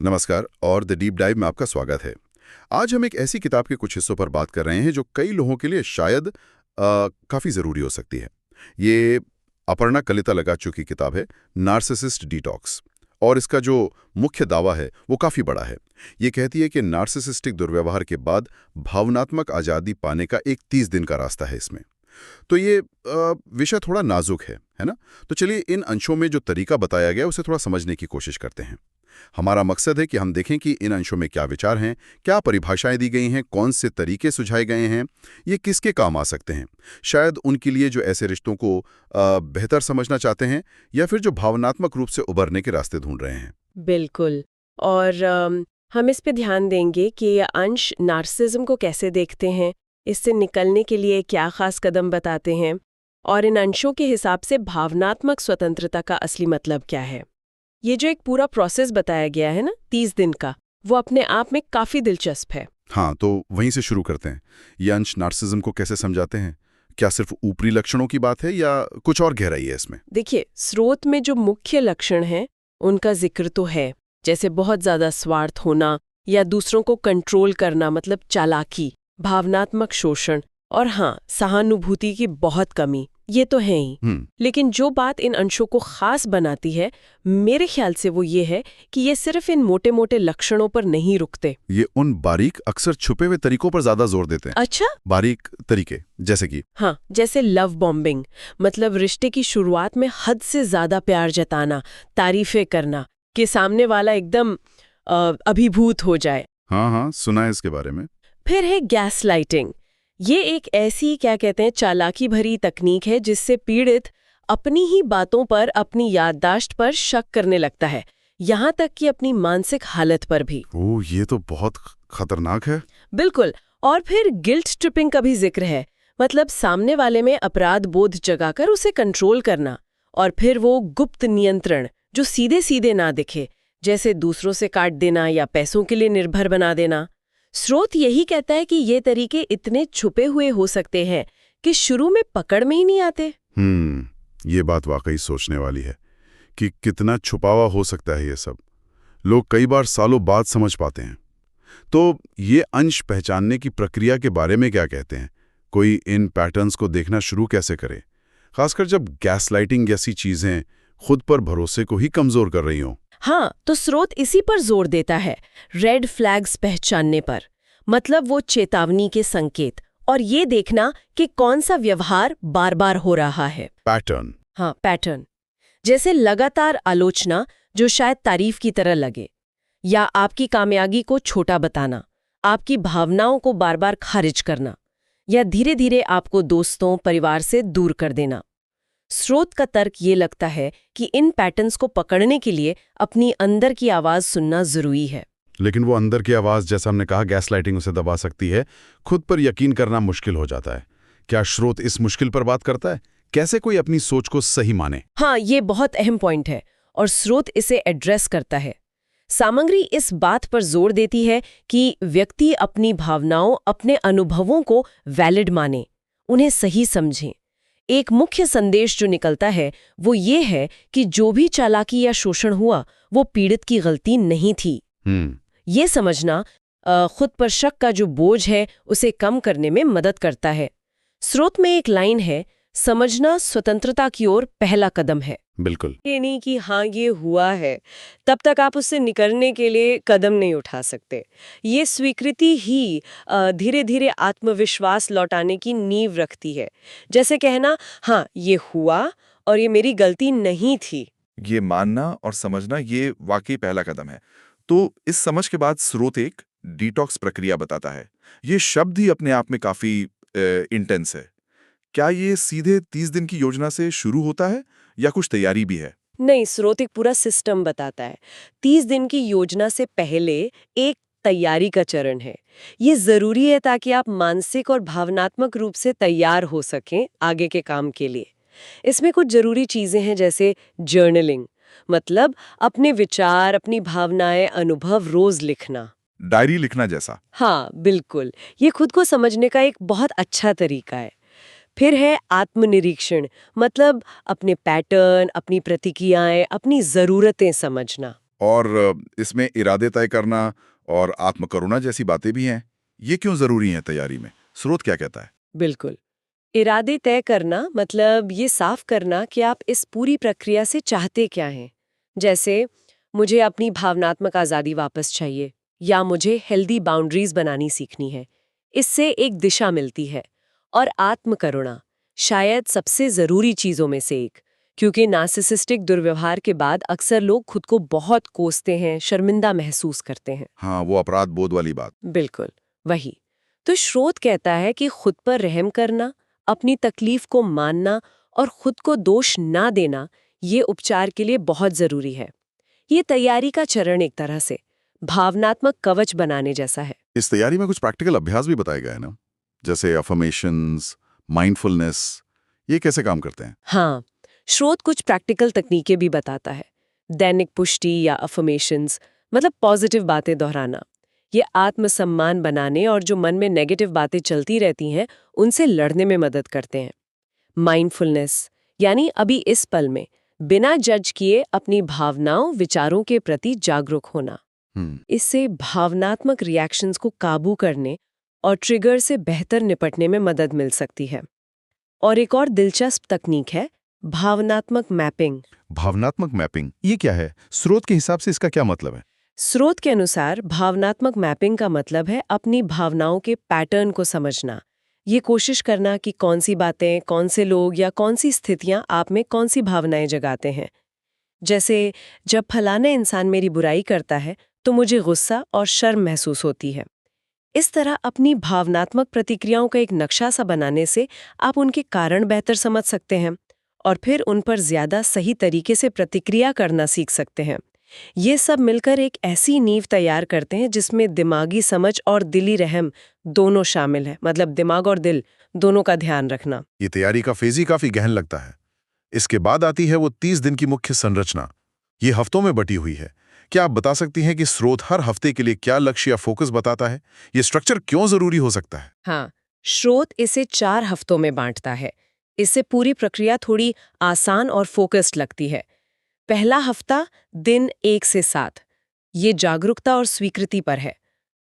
नमस्कार और the deep dive में आपका स्वागत है। आज हम एक ऐसी किताब के कुछ हिस्सों पर बात कर रहे हैं जो कई लोगों के लिए शायद काफ़ी ज़रूरी हो सकती है। ये अपर्णा कलिता लगाचू की किताब है, नार्सिसिस्ट डिटॉक्स। और इसका जो मुख्य दावा है वो काफ़ी बड़ा है। ये कहती है कि नार्सिसिस्टिक दुर्व्यवहार के बाद भावनात्मक आज़ादी पाने का एक 30 दिन का रास्ता है इसमें। तो ये विषय थोड़ा नाजुक है ना? तो चलिए इन अंशों में जो तरीका बताया गया है उसे थोड़ा समझने की कोशिश करते हैं। हमारा मकसद है कि हम देखें कि इन अंशों में क्या विचार हैं, क्या परिभाषाएं दी गई हैं, कौन से तरीके सुझाए गए हैं, ये किसके काम आ सकते हैं। शायद उनके लिए जो ऐसे रिश्तों को बेहतर समझना चाहते हैं या फिर जो भावनात्मक रूप से उबरने के रास्ते ढूंढ रहे हैं। बिल्कुल। और हम इस पे ध्यान देंगे कि ये अंश नार्सिसिज्म को कैसे देखते हैं, इससे निकलने के लिए क्या खास कदम बताते हैं, और इन अंशों के हिसाब से भावनात्मक स्वतंत्रता का असली मतलब क्या है। ये जो एक पूरा प्रोसेस बताया गया है ना 30 दिन का, वो अपने आप में काफी दिलचस्प है। हाँ, तो वहीं से शुरू करते हैं। ये अंश नार्सिज्म को कैसे समझाते हैं? क्या सिर्फ ऊपरी लक्षणों की बात है या कुछ और गहराई है इसमें? देखिए, स्रोत में जो मुख्य लक्षण हैं उनका जिक्र तो है, जैसे बहुत ज्यादा स्वार्थ होना या दूसरों को कंट्रोल करना, मतलब चालाकी, भावनात्मक शोषण, और हाँ, सहानुभूति की बहुत कमी, ये तो है ही। लेकिन जो बात इन अंशों को खास बनाती है, मेरे ख्याल से वो ये है कि ये सिर्फ इन मोटे मोटे लक्षणों पर नहीं रुकते। ये उन बारीक अक्सर छुपे हुए तरीकों पर ज्यादा जोर देते हैं। अच्छा। बारीक तरीके जैसे कि? हाँ, जैसे लव बॉम्बिंग, मतलब रिश्ते की शुरुआत में हद से ज्यादा प्यार जताना, तारीफें करना कि सामने वाला एकदम अभिभूत हो जाए। हाँ हाँ, सुना है इसके बारे में। फिर है गैसलाइटिंग। ये एक ऐसी, क्या कहते हैं, चालाकी भरी तकनीक है जिससे पीड़ित अपनी ही बातों पर, अपनी याददाश्त पर शक करने लगता है, यहाँ तक कि अपनी मानसिक हालत पर भी। ओह, ये तो बहुत खतरनाक है। बिल्कुल। और फिर गिल्ट ट्रिपिंग का भी जिक्र है, मतलब सामने वाले में अपराध बोध जगाकर उसे कंट्रोल करना। और फिर वो गुप्त नियंत्रण जो सीधे सीधे ना दिखे, जैसे दूसरों से काट देना या पैसों के लिए निर्भर बना देना। स्रोत यही कहता है कि ये तरीके इतने छुपे हुए हो सकते हैं कि शुरू में पकड़ में ही नहीं आते। ये बात वाकई सोचने वाली है कि कितना छुपावा हो सकता है ये सब। लोग कई बार सालों बाद समझ पाते हैं। तो ये अंश पहचानने की प्रक्रिया के बारे में क्या कहते हैं? कोई इन पैटर्न्स को देखना शुरू कैसे करे, खासकर जब गैसलाइटिंग जैसी चीजें खुद पर भरोसे को ही कमजोर कर रही हों? हाँ, तो स्रोत इसी पर जोर देता है, रेड फ्लैग्स पहचानने पर, मतलब वो चेतावनी के संकेत, और ये देखना कि कौन सा व्यवहार बार बार हो रहा है। पैटर्न। हाँ, पैटर्न। जैसे लगातार आलोचना जो शायद तारीफ की तरह लगे, या आपकी कामयाबी को छोटा बताना, आपकी भावनाओं को बार बार खारिज करना, या धीरे धीरे आपको दोस्तों, परिवार से दूर कर देना। स्रोत का तर्क ये लगता है कि इन पैटर्न्स को पकड़ने के लिए अपनी अंदर की आवाज सुनना जरूरी है। लेकिन वो अंदर की आवाज, जैसा हमने कहा, गैसलाइटिंग उसे दबा सकती है। खुद पर यकीन करना मुश्किल हो जाता है। क्या स्रोत इस मुश्किल पर बात करता है? कैसे कोई अपनी सोच को सही माने? हाँ, ये बहुत अहम पॉइंट है और स्रोत इसे एड्रेस करता है। सामग्री इस बात पर जोर देती है कि व्यक्ति अपनी भावनाओं, अपने अनुभवों को वैलिड माने, उन्हें सही समझें। एक मुख्य संदेश जो निकलता है वो ये है कि जो भी चालाकी या शोषण हुआ वो पीड़ित की गलती नहीं थी। ये समझना खुद पर शक का जो बोझ है उसे कम करने में मदद करता है। स्रोत में एक लाइन है, समझना स्वतंत्रता की ओर पहला कदम है। बिल्कुल। ये नहीं कि हाँ ये हुआ है, तब तक आप उससे निकलने के लिए कदम नहीं उठा सकते। ये स्वीकृति ही धीरे धीरे आत्मविश्वास लौटाने की नींव रखती है। जैसे कहना, हाँ ये हुआ और ये मेरी गलती नहीं थी। ये मानना और समझना, ये वाकई पहला कदम है। तो इस समझ के बाद स्रोत एक डिटॉक्स प्रक्रिया बताता है। ये शब्द ही अपने आप में काफी इंटेंस है। क्या ये सीधे 30 दिन की योजना से शुरू होता है या कुछ तैयारी भी है? नहीं, स्रोत एक पूरा सिस्टम बताता है। 30 दिन की योजना से पहले एक तैयारी का चरण है। ये जरूरी है ताकि आप मानसिक और भावनात्मक रूप से तैयार हो सकें आगे के काम के लिए। इसमें कुछ जरूरी चीजें हैं, जैसे जर्नलिंग, मतलब अपने विचार, अपनी भावनाएं, अनुभव रोज लिखना। डायरी लिखना जैसा? हाँ बिल्कुल, ये खुद को समझने का एक बहुत अच्छा तरीका है। फिर है आत्मनिरीक्षण, मतलब अपने पैटर्न, अपनी प्रतिक्रियाएं, अपनी जरूरतें समझना। और इसमें इरादे तय करना और आत्मकरुणा जैसी बातें भी हैं। ये क्यों जरूरी हैं तैयारी में? स्रोत क्या कहता है? बिल्कुल। इरादे तय करना मतलब ये साफ करना कि आप इस पूरी प्रक्रिया से चाहते क्या हैं। जैसे, मुझे अपनी भावनात्मक आज़ादी वापस चाहिए, या मुझे हेल्दी बाउंड्रीज बनानी सीखनी है। इससे एक दिशा मिलती है। और आत्मकरुणा शायद सबसे ज़रूरी चीज़ों में से एक, क्योंकि नार्सिसिस्टिक दुर्व्यवहार के बाद अक्सर लोग खुद को बहुत कोसते हैं, शर्मिंदा महसूस करते हैं। हाँ, वो अपराध बोध वाली बात। बिल्कुल, वही। तो स्रोत कहता है कि खुद पर रहम करना, अपनी तकलीफ को मानना और खुद को दोष ना देना, ये उपचार के लिए बहुत जरूरी है। ये तैयारी का चरण एक तरह से भावनात्मक कवच बनाने जैसा है। इस तैयारी में कुछ प्रैक्टिकल अभ्यास भी बताए गए हैं ना, जैसे अफर्मेशंस, माइंडफुलनेस। ये कैसे काम करते हैं? हाँ, स्रोत कुछ प्रैक्टिकल तकनीकें भी बताता है। दैनिक पुष्टि या अफर्मेशंस, मतलब पॉजिटिव बातें दोहराना, ये आत्मसम्मान बनाने और जो मन में नेगेटिव बातें चलती रहती हैं उनसे लड़ने में मदद करते हैं। माइंडफुलनेस, यानी अभी इस पल में बिना जज किए अपनी भावनाओं विचारों के प्रति जागरूक होना। इससे भावनात्मक रिएक्शंस को काबू करने और ट्रिगर से बेहतर निपटने में मदद मिल सकती है। और एक और दिलचस्प तकनीक है भावनात्मक मैपिंग। भावनात्मक मैपिंग, ये क्या है? स्रोत के हिसाब से इसका क्या मतलब है? स्रोत के अनुसार भावनात्मक मैपिंग का मतलब है अपनी भावनाओं के पैटर्न को समझना। ये कोशिश करना कि कौन सी बातें, कौन से लोग या कौन सी स्थितियां आप में कौन सी भावनाएं जगाते हैं। जैसे, जब फलाना इंसान मेरी बुराई करता है तो मुझे गुस्सा और शर्म महसूस होती है। इस तरह अपनी भावनात्मक प्रतिक्रियाओं का एक नक्शा सा बनाने से आप उनके कारण बेहतर समझ सकते हैं और फिर उन पर ज्यादा सही तरीके से प्रतिक्रिया करना सीख सकते हैं। ये सब मिलकर एक ऐसी नींव तैयार करते हैं जिसमें दिमागी समझ और दिली रहम दोनों शामिल है, मतलब दिमाग और दिल दोनों का ध्यान रखना। ये तैयारी का फेज ही काफी गहन लगता है। इसके बाद आती है वो 30 दिन की मुख्य संरचना। ये हफ्तों में बटी हुई है। क्या आप बता सकती हैं कि स्रोत हर हफ्ते के लिए क्या लक्ष्य या फोकस बताता है? ये स्ट्रक्चर क्यों जरूरी हो सकता है? हाँ, स्रोत इसे 4 हफ्तों में बांटता है। इससे पूरी प्रक्रिया थोड़ी आसान और फोकस्ड लगती है। पहला हफ्ता दिन 1 से 7, ये जागरूकता और स्वीकृति पर है।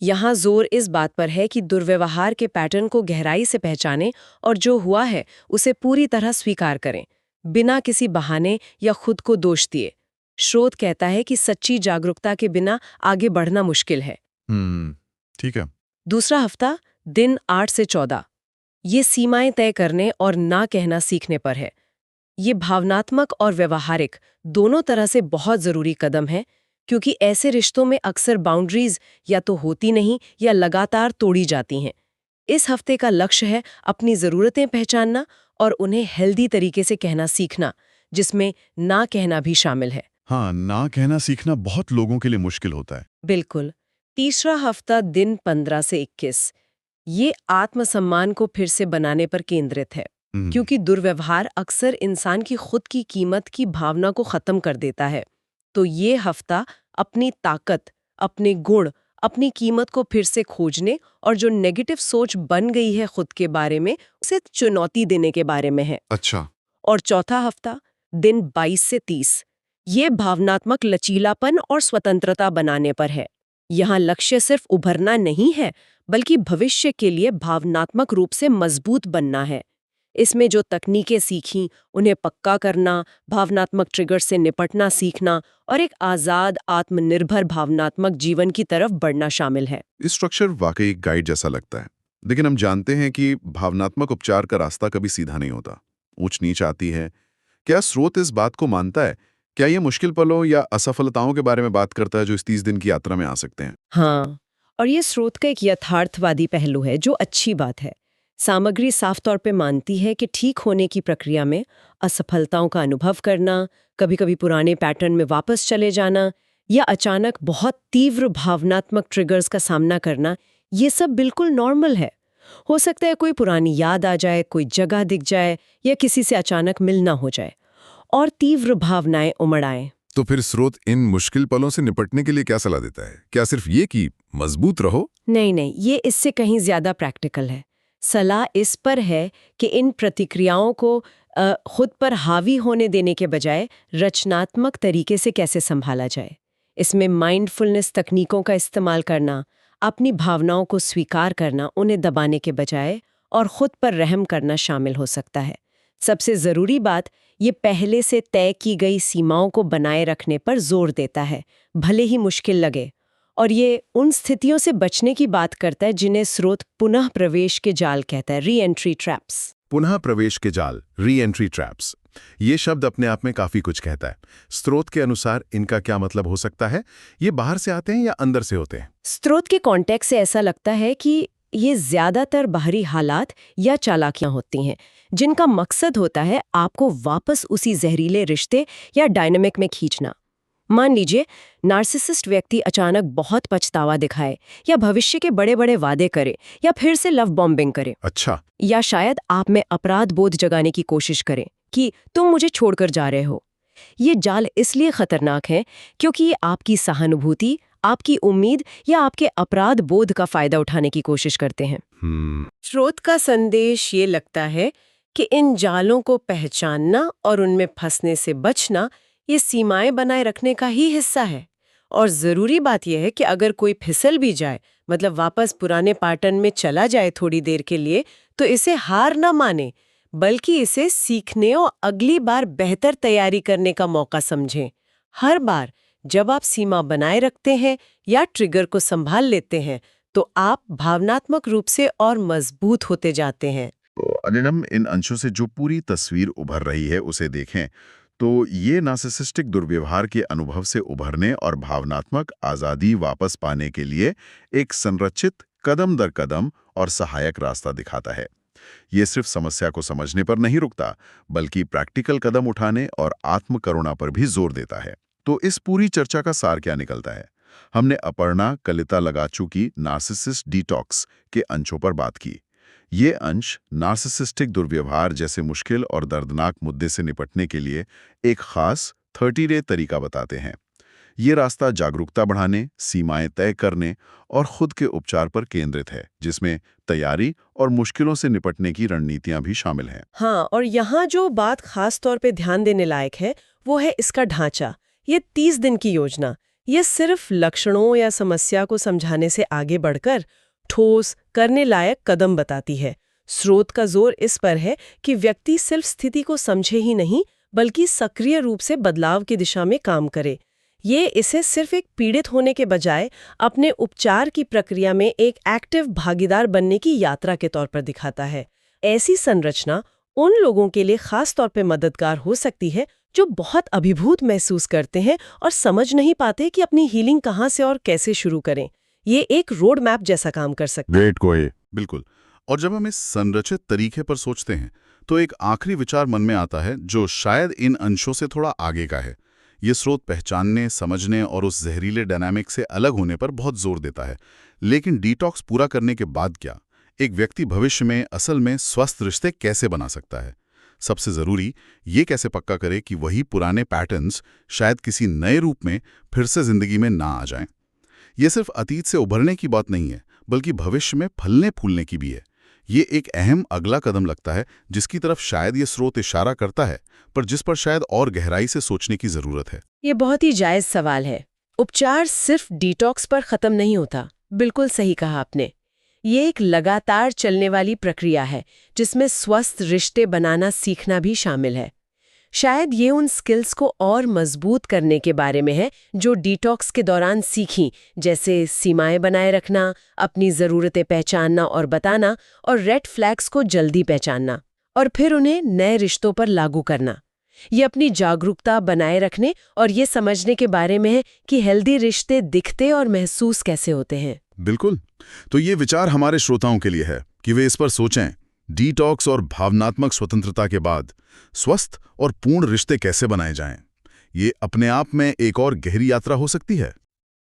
यहाँ जोर इस बात पर है कि दुर्व्यवहार के पैटर्न को गहराई से पहचानें और जो हुआ है उसे पूरी तरह स्वीकार करें, बिना किसी बहाने या खुद को दोष दिए। स्रोत कहता है कि सच्ची जागरूकता के बिना आगे बढ़ना मुश्किल है। ठीक है। दूसरा हफ्ता दिन 8 से 14, ये सीमाएं तय करने और ना कहना सीखने पर है। ये भावनात्मक और व्यवहारिक दोनों तरह से बहुत जरूरी कदम है, क्योंकि ऐसे रिश्तों में अक्सर बाउंड्रीज या तो होती नहीं या लगातार तोड़ी जाती हैं। इस हफ्ते का लक्ष्य है अपनी ज़रूरतें पहचानना और उन्हें हेल्दी तरीके से कहना सीखना, जिसमें ना कहना भी शामिल है। हाँ, ना कहना सीखना बहुत लोगों के लिए मुश्किल होता है। बिल्कुल। तीसरा हफ्ता दिन 15 से 21, ये आत्मसम्मान को फिर से बनाने पर केंद्रित है, क्योंकि दुर्व्यवहार अक्सर इंसान की खुद की कीमत की भावना को खत्म कर देता है। तो ये हफ्ता अपनी ताकत, अपने गुण, अपनी कीमत को फिर से खोजने और जो नेगेटिव सोच बन गई है खुद के बारे में, उसे चुनौती देने के बारे में है। अच्छा। और चौथा हफ्ता दिन 22 से 30, ये भावनात्मक लचीलापन और स्वतंत्रता बनाने पर है। यहाँ लक्ष्य सिर्फ उभरना नहीं है, बल्कि भविष्य के लिए भावनात्मक रूप से मजबूत बनना है। इसमें जो तकनीकें सीखीं, उन्हें पक्का करना, भावनात्मक ट्रिगर से निपटना सीखना और एक आज़ाद, आत्मनिर्भर भावनात्मक जीवन की तरफ बढ़ना शामिल है। इस स्ट्रक्चर वाकई एक गाइड जैसा लगता है, लेकिन हम जानते हैं कि भावनात्मक उपचार का रास्ता कभी सीधा नहीं होता। ऊंच नीच आती है। क्या स्रोत इस बात को मानता है? क्या ये मुश्किल पलों या असफलताओं के बारे में बात करता है जो इस 30 दिन की यात्रा में आ सकते हैं? हाँ, और ये स्रोत का एक यथार्थवादी पहलू है, जो अच्छी बात है। सामग्री साफ तौर पे मानती है कि ठीक होने की प्रक्रिया में असफलताओं का अनुभव करना, कभी-कभी पुराने पैटर्न में वापस चले जाना या अचानक बहुत तीव्र भावनात्मक ट्रिगर्स का सामना करना, ये सब बिल्कुल नॉर्मल है। हो सकता है कोई पुरानी याद आ जाए, कोई जगह दिख जाए या किसी से अचानक मिलना हो जाए और तीव्र भावनाएं उमड़ आएं। तो फिर स्रोत इन मुश्किल पलों से निपटने के लिए क्या सलाह देता है? क्या सिर्फ ये कि मजबूत रहो? नहीं, ये इससे कहीं ज्यादा प्रैक्टिकल है। सलाह इस पर है कि इन प्रतिक्रियाओं को खुद पर हावी होने देने के बजाय रचनात्मक तरीके से कैसे संभाला जाए। इसमें माइंडफुलनेस तकनीकों का इस्तेमाल करना, अपनी भावनाओं को स्वीकार करना, उन्हें दबाने के बजाय, और खुद पर रहम करना शामिल हो सकता है। सबसे ज़रूरी बात, ये पहले से तय की गई सीमाओं को बनाए रखने पर जोर देता है, भले ही मुश्किल लगे। और ये उन स्थितियों से बचने की बात करता है जिन्हें स्रोत पुनः प्रवेश के जाल कहता है, री एंट्री ट्रैप्स। पुनः प्रवेश के जाल, री एंट्री ट्रैप्स, ये शब्द अपने आप में काफी कुछ कहता है। स्रोत के अनुसार इनका क्या मतलब हो सकता है? ये बाहर से आते हैं या अंदर से होते हैं? स्रोत के कॉन्टेक्स्ट से ऐसा लगता है कि ये ज्यादातर बाहरी हालात या चालाकियां होती हैं, जिनका मकसद होता है आपको वापस उसी जहरीले रिश्ते या डायनामिक में खींचना। मान लीजिए नार्सिसिस्ट व्यक्ति अचानक बहुत पछतावा दिखाए, या भविष्य के बड़े बड़े वादे करे, या फिर से लव बॉम्बिंग करे। अच्छा। या शायद आप में अपराध बोध जगाने की कोशिश करे कि तुम मुझे छोड़कर जा रहे हो। ये जाल इसलिए खतरनाक है क्योंकि ये आपकी सहानुभूति, आपकी उम्मीद या आपके अपराध बोध का फायदा उठाने की कोशिश करते हैं। स्रोत का संदेश ये लगता है कि इन जालों को पहचानना और उनमें फंसने से बचना ये सीमाएं बनाए रखने का ही हिस्सा है। और जरूरी बात यह है कि अगर कोई फिसल भी जाए, मतलब वापस पुराने पैटर्न में चला जाए थोड़ी देर के लिए, तो इसे हार ना माने, बल्कि इसे सीखने और अगली बार बेहतर तैयारी करने का मौका समझें। हर बार जब आप सीमा बनाए रखते हैं या ट्रिगर को संभाल लेते हैं, तो आप भावनात्मक रूप से और मजबूत होते जाते हैं। अनिलम, इन अंशों से जो पूरी तस्वीर उभर रही है उसे देखें तो ये नार्सिसिस्टिक दुर्व्यवहार के अनुभव से उभरने और भावनात्मक आज़ादी वापस पाने के लिए एक संरचित, कदम दर कदम और सहायक रास्ता दिखाता है। ये सिर्फ समस्या को समझने पर नहीं रुकता, बल्कि प्रैक्टिकल कदम उठाने और आत्मकरुणा पर भी जोर देता है। तो इस पूरी चर्चा का सार क्या निकलता है? हमने अपर्णा कलिता लगाचू की नार्सिसिस्ट डिटॉक्स के अंशों पर बात की। ये अंश नार्सिसिस्टिक दुर्व्यवहार जैसे मुश्किल और दर्दनाक मुद्दे से निपटने के लिए एक खास 30-डे तरीका बताते हैं। ये रास्ता जागरूकता बढ़ाने, सीमाएं तय करने और खुद के उपचार पर केंद्रित है, जिसमें तैयारी और मुश्किलों से निपटने की रणनीतियां भी शामिल हैं। हाँ, और यहाँ जो बात खास तौर पे ध्यान देने लायक है वो है इसका ढांचा। ये 30 दिन की योजना, ये सिर्फ लक्षणों या समस्या को समझाने से आगे बढ़कर ठोस, करने लायक कदम बताती है। स्रोत का जोर इस पर है कि व्यक्ति सिर्फ स्थिति को समझे ही नहीं, बल्कि सक्रिय रूप से बदलाव की दिशा में काम करे। ये इसे सिर्फ एक पीड़ित होने के बजाय अपने उपचार की प्रक्रिया में एक एक्टिव भागीदार बनने की यात्रा के तौर पर दिखाता है। ऐसी संरचना उन लोगों के लिए खास तौर पर मददगार हो सकती है जो बहुत अभिभूत महसूस करते हैं और समझ नहीं पाते कि अपनी हीलिंग कहाँ से और कैसे शुरू करें। ये एक रोड मैप जैसा काम कर सकता है। ग्रेट कोई, बिल्कुल। और जब हम इस संरचित तरीके पर सोचते हैं तो एक आखिरी विचार मन में आता है जो शायद इन अंशों से थोड़ा आगे का है। ये स्रोत पहचानने, समझने और उस जहरीले डायनामिक से अलग होने पर बहुत जोर देता है। लेकिन डिटॉक्स पूरा करने के बाद क्या? एक व्यक्ति भविष्य में असल में स्वस्थ रिश्ते कैसे बना सकता है? सबसे जरूरी, ये कैसे पक्का करे कि वही पुराने पैटर्न्स शायद किसी नए रूप में फिर से जिंदगी में ना आ जाएं। ये सिर्फ अतीत से उभरने की बात नहीं है, बल्कि भविष्य में फलने फूलने की भी है। ये एक अहम अगला कदम लगता है जिसकी तरफ शायद ये स्रोत इशारा करता है, पर जिस पर शायद और गहराई से सोचने की जरूरत है। ये बहुत ही जायज सवाल है। उपचार सिर्फ डिटॉक्स पर खत्म नहीं होता, बिल्कुल सही कहा आपने। ये एक लगातार चलने वाली प्रक्रिया है जिसमें स्वस्थ रिश्ते बनाना सीखना भी शामिल है। शायद ये उन स्किल्स को और मजबूत करने के बारे में है जो डिटॉक्स के दौरान सीखी, जैसे सीमाएं बनाए रखना, अपनी ज़रूरतें पहचानना और बताना, और रेड फ्लैग्स को जल्दी पहचानना और फिर उन्हें नए रिश्तों पर लागू करना। ये अपनी जागरूकता बनाए रखने और ये समझने के बारे में है कि हेल्दी रिश्ते दिखते और महसूस कैसे होते हैं। बिल्कुल। तो ये विचार हमारे श्रोताओं के लिए है कि वे इस पर सोचें, डिटॉक्स और भावनात्मक स्वतंत्रता के बाद स्वस्थ और पूर्ण रिश्ते कैसे बनाए जाएं। ये अपने आप में एक और गहरी यात्रा हो सकती है।